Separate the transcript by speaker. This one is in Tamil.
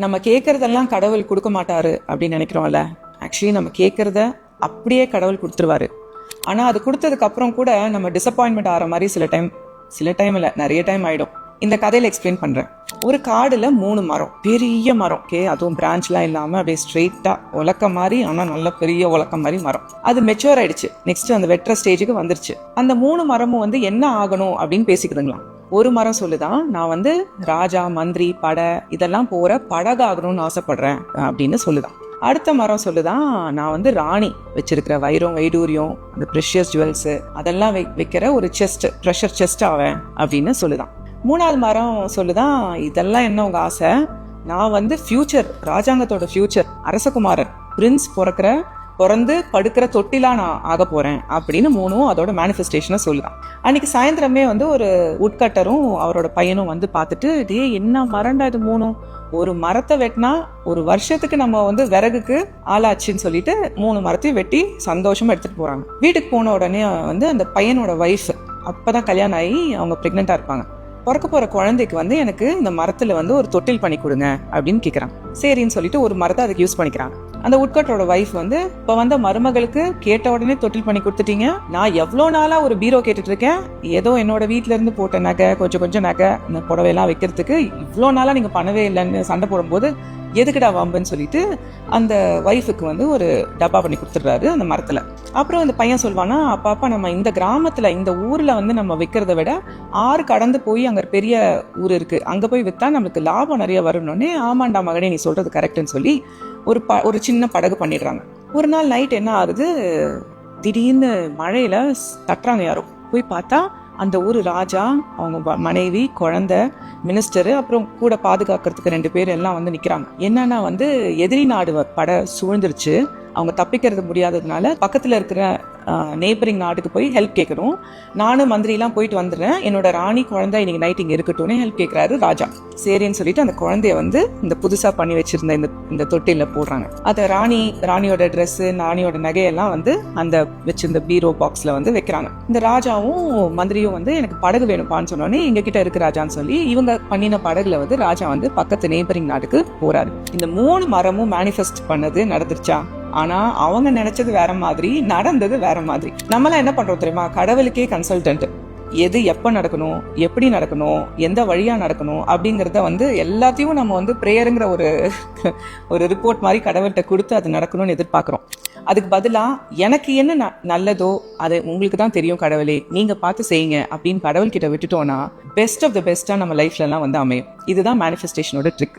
Speaker 1: நம்ம கேட்கறதெல்லாம் கடவுள் கொடுக்க மாட்டாரு அப்படின்னு நினைக்கிறோம்ல. ஆக்சுவலி நம்ம கேட்கறத அப்படியே கடவுள் கொடுத்துருவாரு. ஆனால் அது கொடுத்ததுக்கு அப்புறம் கூட நம்ம டிசப்பாயின்மெண்ட் ஆகிற மாதிரி சில டைம் இல்லை, நிறைய டைம் ஆகிடும். இந்த கதையில் எக்ஸ்பிளைன் பண்ணுறேன். ஒரு காடில் 3 மரம், பெரிய மரம், அதுவும் பிரான்ச்லாம் இல்லாமல் அப்படியே ஸ்ட்ரெயிட்டாக உலக்க மாதிரி, ஆனால் நல்ல பெரிய உலக்க மாதிரி மரம். அது மெச்சூர் ஆயிடுச்சு. நெக்ஸ்ட் அந்த வெட்டுற ஸ்டேஜுக்கு வந்துருச்சு. அந்த 3 மரமும் என்ன ஆகணும் அப்படின்னு பேசிக்குதுங்களாம். ஒரு மரம் சொல்லுதான், நான் ராஜா, மந்திரி, படை இதெல்லாம் போற படகாகணும்னு ஆசைப்படுறேன் அப்படின்னு சொல்லுதான். அடுத்த மரம் சொல்லுதான், நான் ராணி வச்சிருக்கிற வைரம், வைடூரியம், அந்த ப்ரெஷியஸ் ஜுவல்ஸ் அதெல்லாம் வைக்கிற ஒரு செஸ்ட், ட்ரெஷர் செஸ்ட் ஆவேன் அப்படின்னு சொல்லுதான். 3வது மரம் சொல்லுதான், இதெல்லாம் என்ன உங்க ஆசை, நான் ஃபியூச்சர், ராஜாங்கத்தோட ஃபியூச்சர், அரசகுமாரர், பிரின்ஸ் பிறந்து படுக்கிற தொட்டிலா நான் ஆக போறேன் அப்படின்னு 3ம் அதோட மேனிஃபெஸ்டேஷனை சொல்லுதான். அன்னைக்கு சாயந்தரமே ஒரு உட்கட்டரும் அவரோட பையனும் பார்த்துட்டு, டே என்ன மரண்டா இது 3ம், ஒரு மரத்தை வெட்டினா ஒரு வருஷத்துக்கு நம்ம விறகுக்கு ஆளாச்சுன்னு சொல்லிட்டு 3 மரத்தையும் வெட்டி சந்தோஷமா எடுத்துட்டு போறாங்க. வீட்டுக்கு போன உடனே அந்த பையனோட ஒய்ஃப், அப்பதான் கல்யாணம் ஆகி அவங்க பிரெக்னெண்டா இருப்பாங்க. பிறக்க போற குழந்தைக்கு எனக்கு இந்த மரத்துல ஒரு தொட்டில் பண்ணி கொடுங்க அப்படின்னு கேக்குறாங்க. சரின்னு சொல்லிட்டு ஒரு மரத்தை அதுக்கு யூஸ் பண்ணிக்கிறாங்க. அந்த உட்கட்டரோட ஒய்ஃப் இப்ப மருமகளுக்கு கேட்ட உடனே தொட்டில் பண்ணி கொடுத்துட்டீங்க, நான் எவ்வளவு நாளா ஒரு பீரோ கேட்டுட்டு இருக்கேன், ஏதோ என்னோட வீட்டுல இருந்து போட்ட நகை, கொஞ்சம் நகை, இந்த புடவையெல்லாம் வைக்கிறதுக்கு இவ்வளவு நாளா நீங்க பண்ணவே இல்லைன்னு சண்டை போடும்போது எதுக்குடா வம்புன்னு சொல்லிட்டு அந்த ஒய்ஃபுக்கு ஒரு டப்பா பண்ணி கொடுத்துடுறாரு அந்த மரத்துல. அப்புறம் அந்த பையன் சொல்வானா, அப்பா நம்ம இந்த கிராமத்துல, இந்த ஊர்ல நம்ம விற்கிறத விட 6 கடந்து போய் அங்க பெரிய ஊர் இருக்கு, அங்க போய் வித்தா நம்மளுக்கு லாபம் நிறைய வரணும்னே. ஆமாண்டா மகனே, நீ சொல்றது கரெக்ட்னு சொல்லி ஒரு சின்ன படகு பண்ணிடுறாங்க. ஒரு நாள் நைட் என்ன ஆகுது, திடீர்னு மழையில தட்டுறாங்க யாரோ. போய் பார்த்தா அந்த ஊர் ராஜா, அவங்க மனைவி, குழந்தை, மினிஸ்டரு, அப்புறம் கூட பாதுகாக்கிறதுக்கு 2 பேர் எல்லாம் நிக்கிறாங்க. என்னன்னா எதிரி நாடு படை சூழ்ந்துருச்சு. அவங்க தப்பிக்கிறது முடியாததுனால பக்கத்துல இருக்கிற நெய்பரிங் நாட்டுக்கு போய் ஹெல்ப் கேட்கணும். நானும் மந்திரிலாம் போயிட்டு வந்துடுறேன், என்னோட ராணி குழந்தை இன்னைக்கு நைட் இங்க இருக்கட்டும்னு ஹெல்ப் கேட்கிறாரு ராஜா. சரின்னு சொல்லிட்டு அந்த குழந்தைய இந்த புதுசா பண்ணி வச்சிருந்த இந்த தொட்டில போடுறாங்க. அத ராணியோட ட்ரெஸ், ராணியோட நகையெல்லாம் அந்த வச்சிருந்த பீரோ பாக்ஸ்ல வைக்கிறாங்க. இந்த ராஜாவும் மந்திரியும் எனக்கு படகு வேணும்பான்னு சொன்னோன்னே, எங்க கிட்ட இருக்கு ராஜான்னு சொல்லி இவங்க பண்ணின படகுல ராஜா பக்கத்து நெய்பரிங் நாட்டுக்கு போறாரு. இந்த 3 மரமும் மேனிஃபெஸ்ட் பண்ணது நடந்துருச்சா? ஆனா அவங்க நினைச்சது வேற மாதிரி, நடந்தது வேற மாதிரி. நம்மளாம் என்ன பண்றோம் தெரியுமா, கடவுளுக்கே கன்சல்டன்ட். எது எப்ப நடக்கணும், எப்படி நடக்கணும், எந்த வழியா நடக்கணும் அப்படிங்கறத எல்லாத்தையும் நம்ம பிரேயருங்கிற ஒரு ரிப்போர்ட் மாதிரி கடவுள்கிட்ட கொடுத்து அது நடக்கணும்னு எதிர்பார்க்கிறோம். அதுக்கு பதிலா எனக்கு என்ன நல்லதோ அது உங்களுக்கு தான் தெரியும் கடவுளே, நீங்க பார்த்து செய்யுங்க அப்படின்னு கடவுள் கிட்ட விட்டுட்டோம்னா பெஸ்ட் ஆஃப் த பெஸ்டா நம்ம லைஃப்ல எல்லாம் அமையும். இதுதான் மேனிஃபெஸ்டேஷனோட ட்ரிக்.